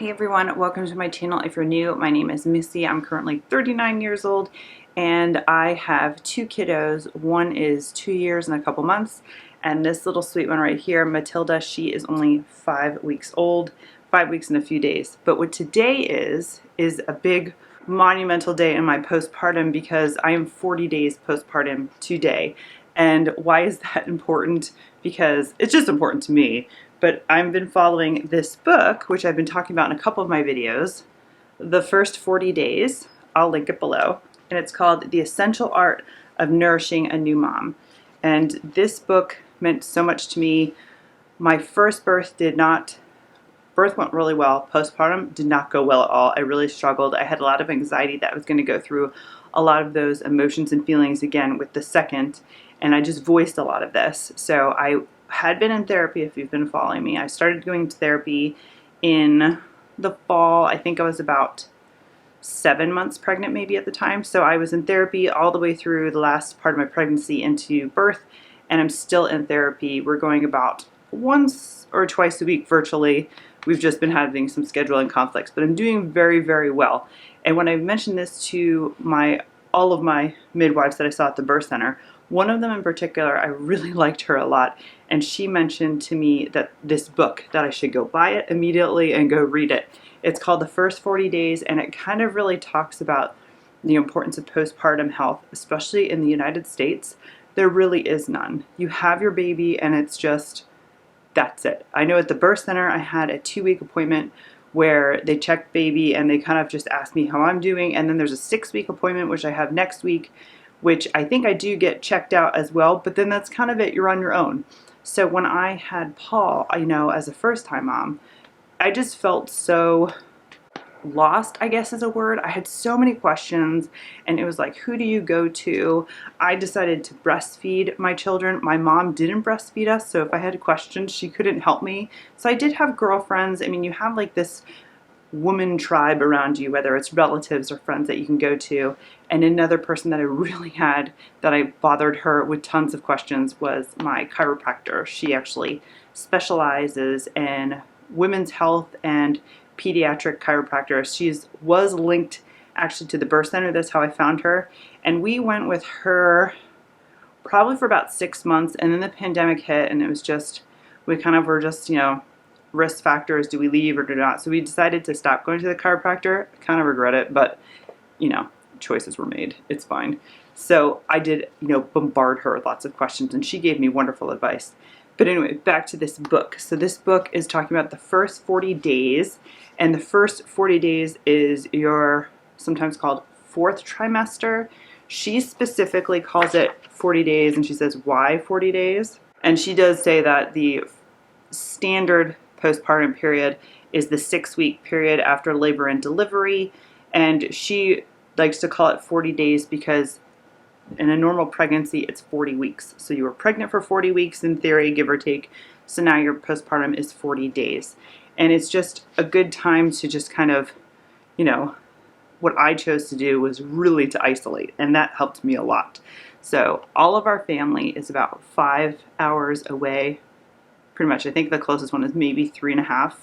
Hey everyone, welcome to my channel. If you're new, my name is Missy. I'm currently 39 years old and I have two kiddos. One is 2 years and a couple months, and this little sweet one right here, Matilda, she is only 5 weeks old, 5 weeks and a few days. But what today is a big monumental day in my postpartum because I am 40 days postpartum today. And why is that important? Because it's just important to me. But I've been following this book, which I've been talking about in a couple of my videos, The First 40 Days. I'll link it below. And it's called The Essential Art of Nourishing a New Mom. And this book meant so much to me. My first birth went really well. Postpartum did not go well at all. I really struggled. I had a lot of anxiety that I was going to go through a lot of those emotions and feelings again with the second. And I just voiced a lot of this. So I had been in therapy, if you've been following me. I started going to therapy in the fall. I think I was about 7 months pregnant maybe at the time. So I was in therapy all the way through the last part of my pregnancy into birth, and I'm still in therapy. We're going about once or twice a week virtually. We've just been having some scheduling conflicts, but I'm doing very, very well. And when I mentioned this to all of my midwives that I saw at the birth center, one of them in particular, I really liked her a lot, and she mentioned to me that this book, that I should go buy it immediately and go read it. It's called The First 40 Days, and it kind of really talks about the importance of postpartum health, especially in the United States. There really is none. You have your baby and it's just, that's it. I know at the birth center I had a 2-week appointment where they checked baby and they kind of just asked me how I'm doing, and then there's a 6-week appointment which I have next week, which I think I do get checked out as well, but then that's kind of it. You're on your own. So when I had Paul, as a first-time mom, I just felt so lost, I guess is a word. I had so many questions, and it was like, who do you go to? I decided to breastfeed my children. My mom didn't breastfeed us, so if I had questions, she couldn't help me. So I did have girlfriends. I mean, you have like this woman tribe around you, whether it's relatives or friends that you can go to. And another person that I really had that I bothered her with tons of questions was my chiropractor. She actually specializes in women's health and pediatric chiropractor. She was linked actually to the birth center. That's how I found her. And we went with her probably for about 6 months, and then the pandemic hit, and it was just, we kind of were just, risk factors, do we leave or do not? So we decided to stop going to the chiropractor. I kind of regret it, but choices were made. It's fine. So I did, bombard her with lots of questions, and she gave me wonderful advice. But anyway, back to this book. So this book is talking about the first 40 days, and the first 40 days is your sometimes called 4th trimester. She specifically calls it 40 days, and she says, why 40 days? And she does say that the standard postpartum period is the 6-week period after labor and delivery, and she likes to call it 40 days because in a normal pregnancy it's 40 weeks. So you were pregnant for 40 weeks in theory, give or take. So now your postpartum is 40 days. And it's just a good time to just kind of, what I chose to do was really to isolate, and that helped me a lot. So all of our family is about 5 hours away. Pretty much, I think the closest one is maybe 3.5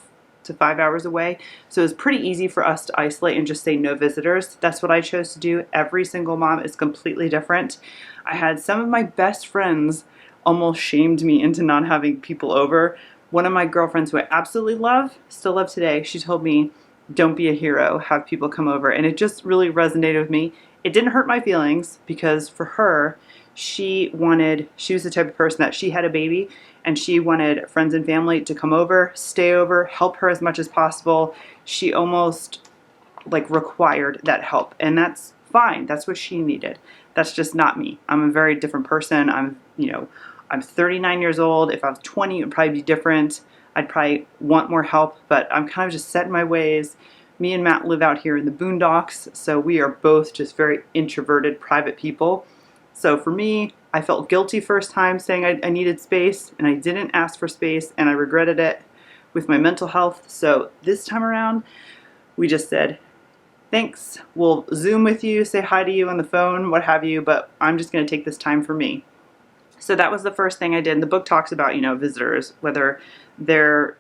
to 5 hours away. So it's pretty easy for us to isolate and just say no visitors. That's what I chose to do. Every single mom is completely different. I had some of my best friends almost shamed me into not having people over. One of my girlfriends who I absolutely love, still love today, she told me, don't be a hero, have people come over. And it just really resonated with me. It didn't hurt my feelings because for her, she was the type of person that she had a baby and she wanted friends and family to come over, stay over, help her as much as possible. She almost required that help, and that's fine. That's what she needed. That's just not me. I'm a very different person. I'm 39 years old. If I was 20, it would probably be different. I'd probably want more help, but I'm kind of just set in my ways. Me and Matt live out here in the boondocks, so we are both just very introverted, private people. So for me, I felt guilty first time saying I needed space, and I didn't ask for space, and I regretted it with my mental health. So this time around, we just said, thanks, we'll Zoom with you, say hi to you on the phone, what have you, but I'm just going to take this time for me. So that was the first thing I did. And the book talks about, visitors, whether they're,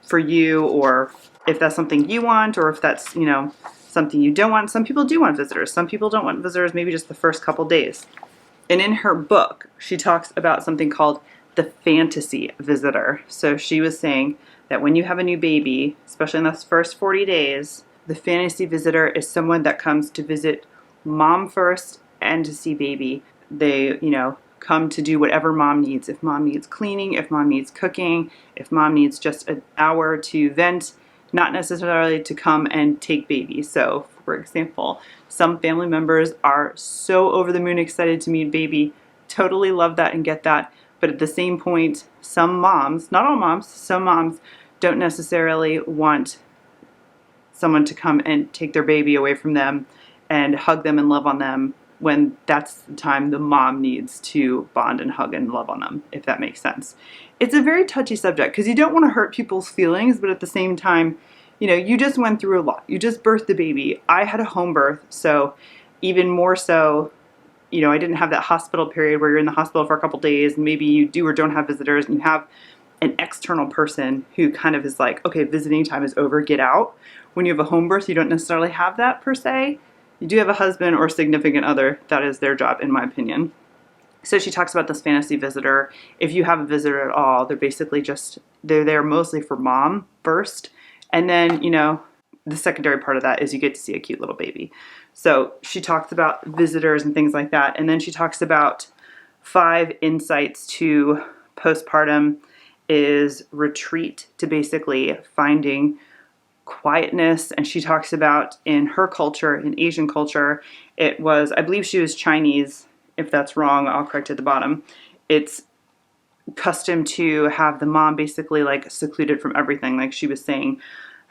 for you or if that's something you want, or if that's, you know, something you don't want. Some people do want visitors. Some people don't want visitors, maybe just the first couple days. And in her book, she talks about something called the fantasy visitor. So she was saying that when you have a new baby, especially in those first 40 days, the fantasy visitor is someone that comes to visit mom first and to see baby. They, you know, come to do whatever mom needs. If mom needs cleaning, if mom needs cooking, if mom needs just an hour to vent, not necessarily to come and take baby. So, for example, some family members are so over the moon excited to meet baby, totally love that and get that. But at the same point, some moms, not all moms, some moms don't necessarily want someone to come and take their baby away from them and hug them and love on them when that's the time the mom needs to bond and hug and love on them, if that makes sense. It's a very touchy subject because you don't want to hurt people's feelings, but at the same time, you know, you just went through a lot. You just birthed the baby. I had a home birth, so even more so, you know, I didn't have that hospital period where you're in the hospital for a couple days and maybe you do or don't have visitors and you have an external person who kind of is like, okay, visiting time is over, get out. When you have a home birth, you don't necessarily have that per se. You do have a husband or significant other. That is their job, in my opinion. So she talks about this fantasy visitor. If you have a visitor at all, they're basically just, they're there mostly for mom first. And then, you know, the secondary part of that is you get to see a cute little baby. So she talks about visitors and things like that. And then she talks about 5 insights to postpartum is retreat, to basically finding quietness. And she talks about in her culture, in Asian culture, it was, I believe she was Chinese. If that's wrong, I'll correct at the bottom. It's custom to have the mom basically like secluded from everything. Like she was saying,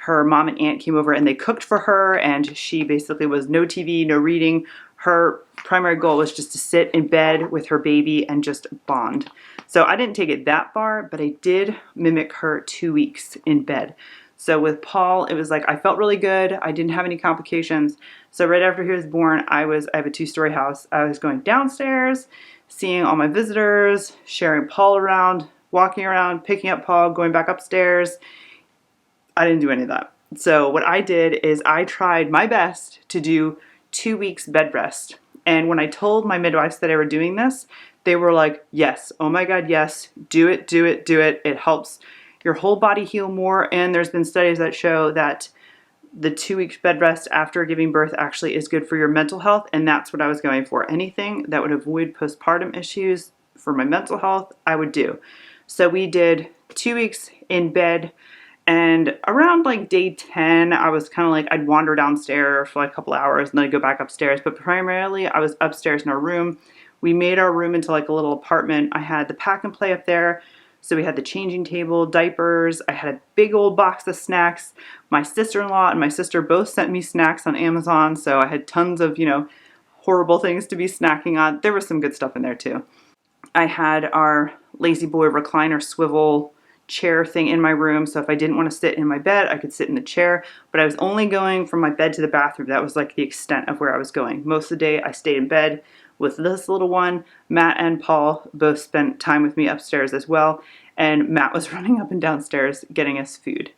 her mom and aunt came over and they cooked for her, and she basically was no TV, no reading. Her primary goal was just to sit in bed with her baby and just bond. So I didn't take it that far, but I did mimic her 2 weeks in bed. So with Paul, it was like I felt really good. I didn't have any complications. So right after he was born, I have a 2-story house. I was going downstairs, seeing all my visitors, sharing Paul around, walking around, picking up Paul, going back upstairs. I didn't do any of that. So what I did is I tried my best to do 2 weeks bed rest. And when I told my midwives that I were doing this, they were like, yes, oh my God, yes, do it, do it, do it. It helps your whole body heal more. And there's been studies that show that the 2 weeks bed rest after giving birth actually is good for your mental health. And that's what I was going for. Anything that would avoid postpartum issues for my mental health, I would do. So we did 2 weeks in bed. And around like day 10, I was kind of like, I'd wander downstairs for like a couple hours and then I'd go back upstairs. But primarily I was upstairs in our room. We made our room into like a little apartment. I had the pack and play up there. So we had the changing table, diapers. I had a big old box of snacks. My sister-in-law and my sister both sent me snacks on Amazon. So I had tons of, you know, horrible things to be snacking on. There was some good stuff in there too. I had our Lazy Boy recliner swivel chair thing in my room. So if I didn't want to sit in my bed, I could sit in the chair. But I was only going from my bed to the bathroom. That was like the extent of where I was going. Most of the day I stayed in bed with this little one. Matt and Paul both spent time with me upstairs as well. And Matt was running up and downstairs getting us food.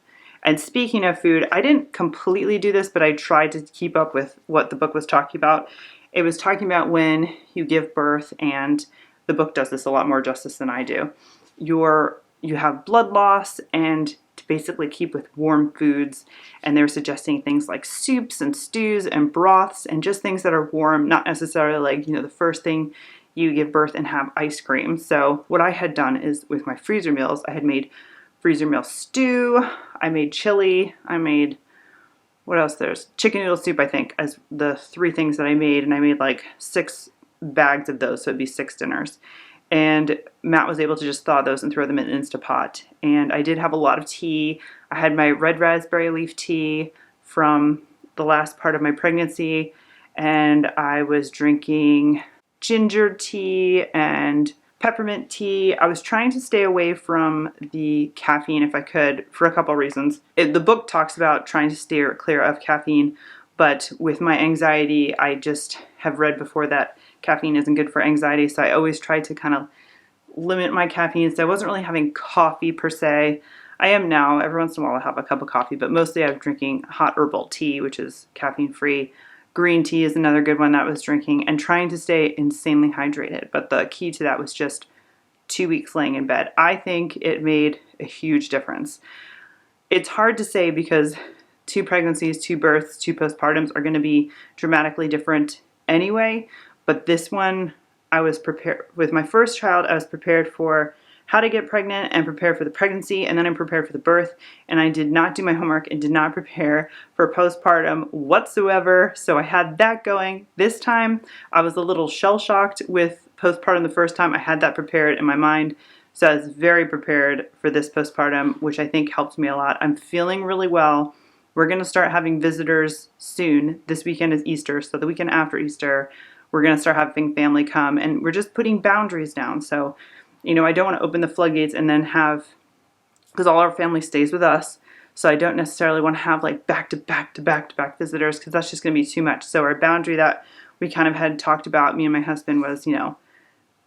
And speaking of food, I didn't completely do this, but I tried to keep up with what the book was talking about. It was talking about when you give birth, and the book does this a lot more justice than I do. You have blood loss, and to basically keep with warm foods, and they were suggesting things like soups and stews and broths and just things that are warm, not necessarily like, you know, the first thing you give birth and have ice cream. So what I had done is with my freezer meals, I had made freezer meal stew, I made chili, I made, what else there's? Chicken noodle soup, I think, as the 3 things that I made, and I made like 6 bags of those, so it'd be 6 dinners. And Matt was able to just thaw those and throw them in an Instapot. And I did have a lot of tea. I had my red raspberry leaf tea from the last part of my pregnancy. And I was drinking ginger tea and peppermint tea. I was trying to stay away from the caffeine if I could for a couple reasons. The book talks about trying to steer clear of caffeine. But with my anxiety, I just have read before that caffeine isn't good for anxiety. So I always try to kind of limit my caffeine. So I wasn't really having coffee per se. I am now. Every once in a while I have a cup of coffee, but mostly I'm drinking hot herbal tea, which is caffeine free. Green tea is another good one that I was drinking, and trying to stay insanely hydrated. But the key to that was just 2 weeks laying in bed. I think it made a huge difference. It's hard to say because 2 pregnancies, 2 births, 2 postpartums are going to be dramatically different anyway. But this one, I was prepared. With my first child, I was prepared for how to get pregnant and prepared for the pregnancy, and then I'm prepared for the birth. And I did not do my homework and did not prepare for postpartum whatsoever. So I had that going. This time, I was a little shell-shocked with postpartum the first time. I had that prepared in my mind. So I was very prepared for this postpartum, which I think helped me a lot. I'm feeling really well. We're going to start having visitors soon. This weekend is Easter, so the weekend after Easter, we're going to start having family come, and we're just putting boundaries down. So, you know, I don't want to open the floodgates and then have, because all our family stays with us, so I don't necessarily want to have like back-to-back visitors, because that's just going to be too much. So our boundary that we kind of had talked about, me and my husband, was, you know,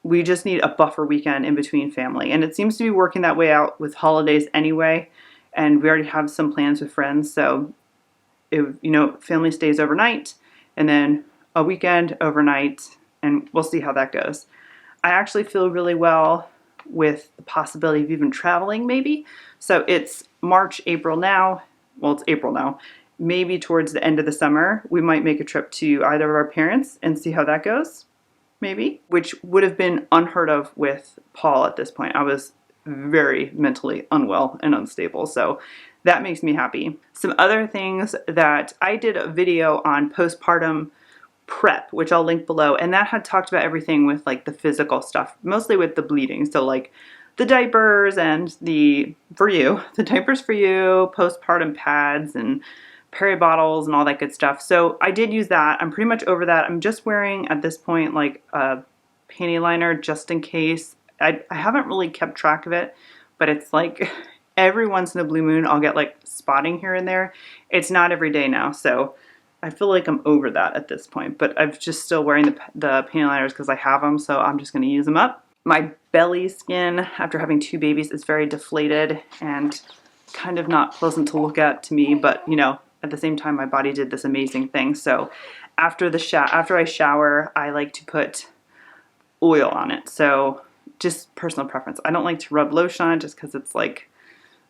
we just need a buffer weekend in between family. And it seems to be working that way out with holidays anyway, and we already have some plans with friends. So, you know, family stays overnight, and then a weekend overnight, and we'll see how that goes. I actually feel really well with the possibility of even traveling maybe. So it's March, April now. Well, it's April now. Maybe towards the end of the summer, we might make a trip to either of our parents and see how that goes, maybe, which would have been unheard of with Paul at this point. I was very mentally unwell and unstable, so that makes me happy. Some other things that I did a video on postpartum prep, which I'll link below, and that had talked about everything with like the physical stuff, mostly with the bleeding. So like the diapers and the diapers for you, postpartum pads and peri bottles and all that good stuff. So I did use that. I'm pretty much over that. I'm just wearing at this point like a panty liner just in case. I haven't really kept track of it, but it's like every once in a blue moon I'll get like spotting here and there. It's not every day now, so I feel like I'm over that at this point, but I'm just still wearing the panty liners because I have them, so I'm just going to use them up. My belly skin after having 2 babies is very deflated and kind of not pleasant to look at to me, but you know, at the same time my body did this amazing thing. So after I shower, I like to put oil on it. So just personal preference. I don't like to rub lotion on it just because it's like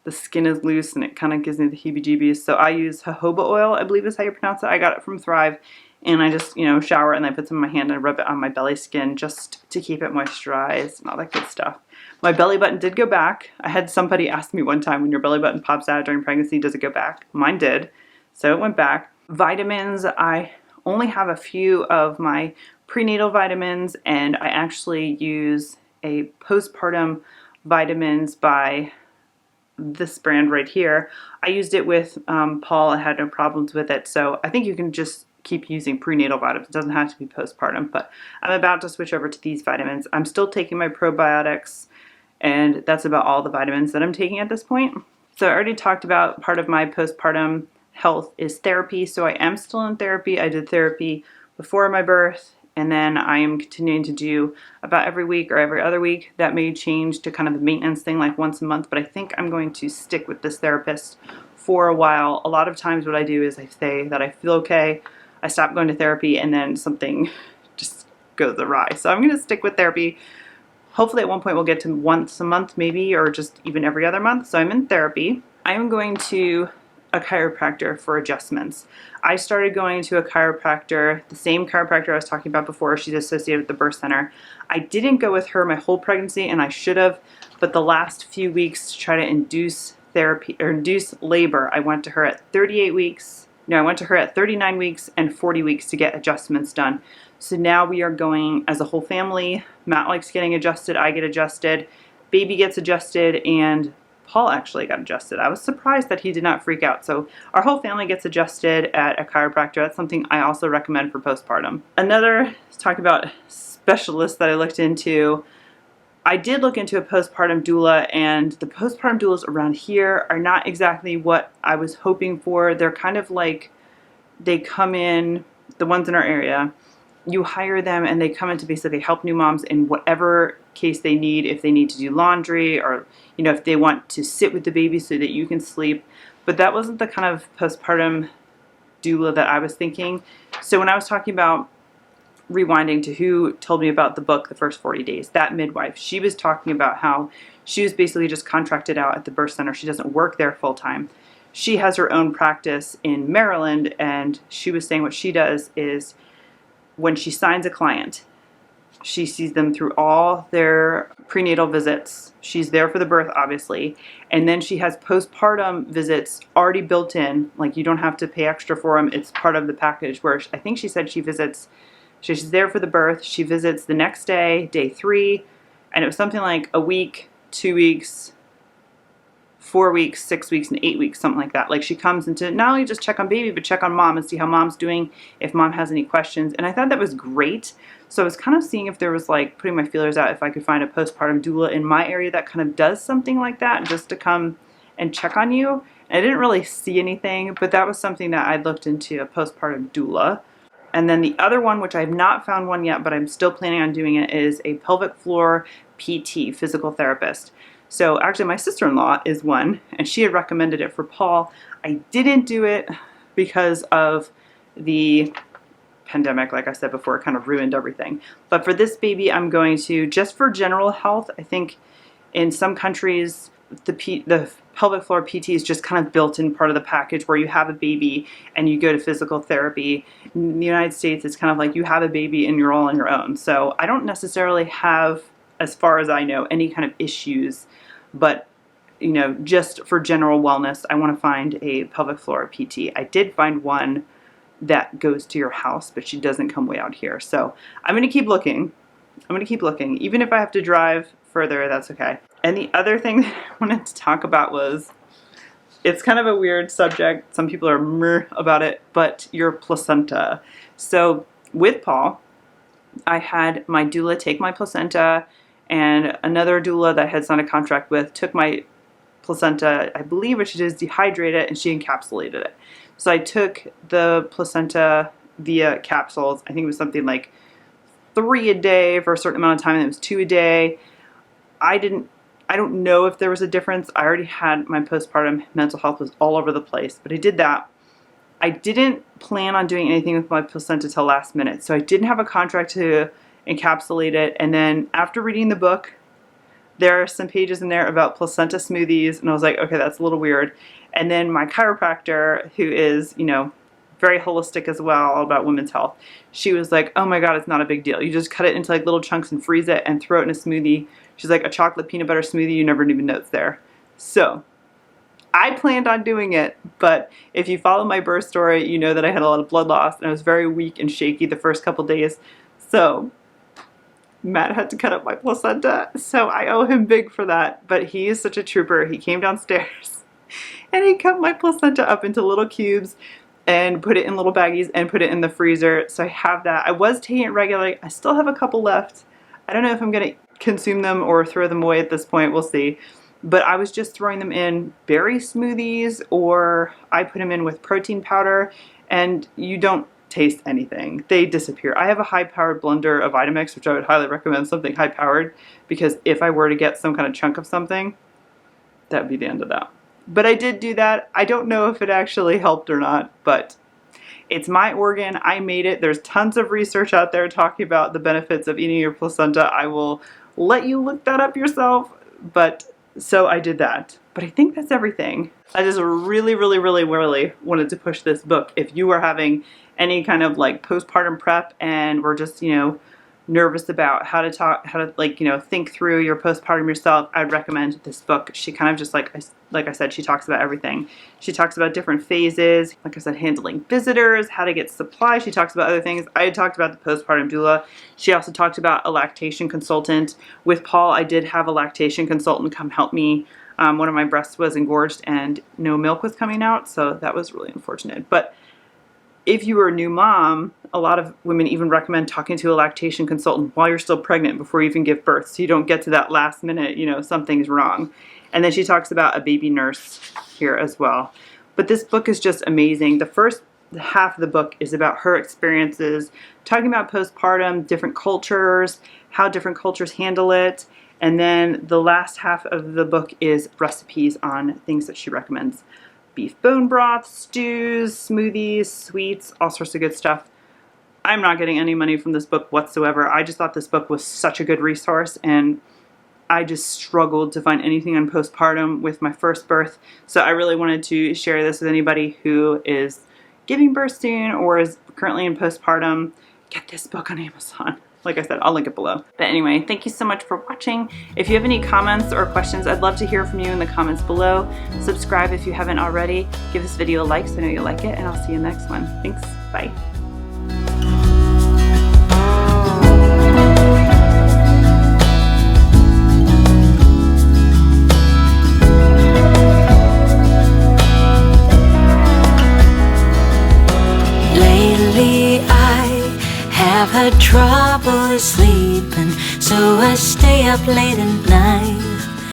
the skin is loose and it kind of gives me the heebie-jeebies. So I use jojoba oil, I believe is how you pronounce it. I got it from Thrive, and I just, you know, shower and I put some in my hand and rub it on my belly skin just to keep it moisturized and all that good stuff. My belly button did go back. I had somebody ask me one time, when your belly button pops out during pregnancy, does it go back? Mine did. So it went back. Vitamins, I only have a few of my prenatal vitamins, and I actually use a postpartum vitamins by this brand right here. I used it with Paul. I had no problems with it. So I think you can just keep using prenatal vitamins. It doesn't have to be postpartum, but I'm about to switch over to these vitamins. I'm still taking my probiotics, and that's about all the vitamins that I'm taking at this point. So I already talked about part of my postpartum health is therapy. So I am still in therapy. I did therapy before my birth, and then I am continuing to do about every week or every other week. That may change to kind of the maintenance thing, like once a month, but I think I'm going to stick with this therapist for a while. A lot of times what I do is I say that I feel okay, I stop going to therapy, and then something just goes awry. So I'm going to stick with therapy. Hopefully at one point we'll get to once a month maybe, or just even every other month. So I'm in therapy. I am going to a chiropractor for adjustments. I started going to a chiropractor, the same chiropractor I was talking about before. She's associated with the birth center. I didn't go with her my whole pregnancy, and I should have, but the last few weeks to try to induce therapy or induce labor, I went to her at 38 weeks. No, I went to her at 39 weeks and 40 weeks to get adjustments done. So now we are going as a whole family. Matt likes getting adjusted, I get adjusted, baby gets adjusted, and Paul actually got adjusted. I was surprised that he did not freak out. So our whole family gets adjusted at a chiropractor. That's something I also recommend for postpartum. Another, talk about specialists that I looked into. I did look into a postpartum doula, and the postpartum doulas around here are not exactly what I was hoping for. They're kind of like, they come in, the ones in our area, you hire them and they come in to basically help new moms in whatever case they need, if they need to do laundry, or, you know, if they want to sit with the baby so that you can sleep. But that wasn't the kind of postpartum doula that I was thinking. So when I was talking about rewinding to who told me about the book, The First 40 Days, that midwife, she was talking about how she was basically just contracted out at the birth center. She doesn't work there full time. She has her own practice in Maryland, and she was saying what she does is when she signs a client, she sees them through all their prenatal visits. She's there for the birth, obviously. And then she has postpartum visits already built in. Like, you don't have to pay extra for them. It's part of the package, where I think she said she visits, so she's there for the birth. She visits the next day, day 3. And it was something like a week, 2 weeks, 4 weeks, 6 weeks, and 8 weeks, something like that. Like, she comes into not only just check on baby, but check on mom and see how mom's doing, if mom has any questions. And I thought that was great. So I was kind of seeing if there was, like, putting my feelers out, if I could find a postpartum doula in my area that kind of does something like that, just to come and check on you. And I didn't really see anything, but that was something that I looked into, a postpartum doula. And then the other one, which I have not found one yet, but I'm still planning on doing it, is a pelvic floor PT, physical therapist. So actually my sister-in-law is one, and she had recommended it for Paul. I didn't do it because of the pandemic. Like I said before, it kind of ruined everything. But for this baby, I'm going to, just for general health, I think in some countries, the pelvic floor PT is just kind of built in part of the package, where you have a baby and you go to physical therapy. In the United States, it's kind of like you have a baby and you're all on your own. So I don't necessarily have, as far as I know, any kind of issues, but you know, just for general wellness, I want to find a pelvic floor PT. I did find one that goes to your house, but she doesn't come way out here. So I'm going to keep looking. I'm going to keep looking. Even if I have to drive further, that's okay. And the other thing that I wanted to talk about was, it's kind of a weird subject. Some people are meh about it, but your placenta. So with Paul, I had my doula take my placenta, and another doula that I had signed a contract with took my placenta, I believe what she did is dehydrate it, and she encapsulated it. So I took the placenta via capsules. I think it was something like 3 a day for a certain amount of time, and it was 2 a day. I don't know if there was a difference. I already had my postpartum mental health was all over the place, but I did that. I didn't plan on doing anything with my placenta till last minute, so I didn't have a contract to encapsulate it. And then after reading the book, there are some pages in there about placenta smoothies, and I was like, okay, that's a little weird. And then my chiropractor, who is, you know, very holistic as well, all about women's health, she was like, oh my God, it's not a big deal. You just cut it into like little chunks and freeze it and throw it in a smoothie. She's like, a chocolate peanut butter smoothie, you never even know it's there. So I planned on doing it, but if you follow my birth story, you know that I had a lot of blood loss and I was very weak and shaky the first couple days. So Matt had to cut up my placenta, so I owe him big for that. But he is such a trooper. He came downstairs and he cut my placenta up into little cubes and put it in little baggies and put it in the freezer. So I have that. I was taking it regularly. I still have a couple left. I don't know if I'm going to consume them or throw them away at this point. We'll see. But I was just throwing them in berry smoothies, or I put them in with protein powder, and you don't taste anything. They disappear. I have a high-powered blender of Vitamix, which I would highly recommend something high-powered, because if I were to get some kind of chunk of something, that would be the end of that. But I did do that. I don't know if it actually helped or not, but it's my organ. I made it. There's tons of research out there talking about the benefits of eating your placenta. I will let you look that up yourself. But so I did that. But I think that's everything. I just really wanted to push this book. If you are having any kind of like postpartum prep and we're just, you know, nervous about how to like, you know, think through your postpartum yourself, I'd recommend this book. She kind of just like I said, she talks about everything. She talks about different phases, like I said, handling visitors, how to get supplies. She talks about other things. I had talked about the postpartum doula. She also talked about a lactation consultant. With Paul, I did have a lactation consultant come help me. One of my breasts was engorged and no milk was coming out, so that was really unfortunate. But if you are a new mom, a lot of women even recommend talking to a lactation consultant while you're still pregnant before you even give birth, so you don't get to that last minute, you know, something's wrong. And then she talks about a baby nurse here as well. But this book is just amazing. The first half of the book is about her experiences, talking about postpartum, different cultures, how different cultures handle it. And then the last half of the book is recipes on things that she recommends. Beef bone broth, stews, smoothies, sweets, all sorts of good stuff. I'm not getting any money from this book whatsoever. I just thought this book was such a good resource, and I just struggled to find anything on postpartum with my first birth. So I really wanted to share this with anybody who is giving birth soon or is currently in postpartum. Get this book on Amazon. Like I said, I'll link it below. But anyway, thank you so much for watching. If you have any comments or questions, I'd love to hear from you in the comments below. Subscribe if you haven't already. Give this video a like so I know you like it, and I'll see you in the next one. Thanks, bye. I've had trouble sleeping, so I stay up late at night.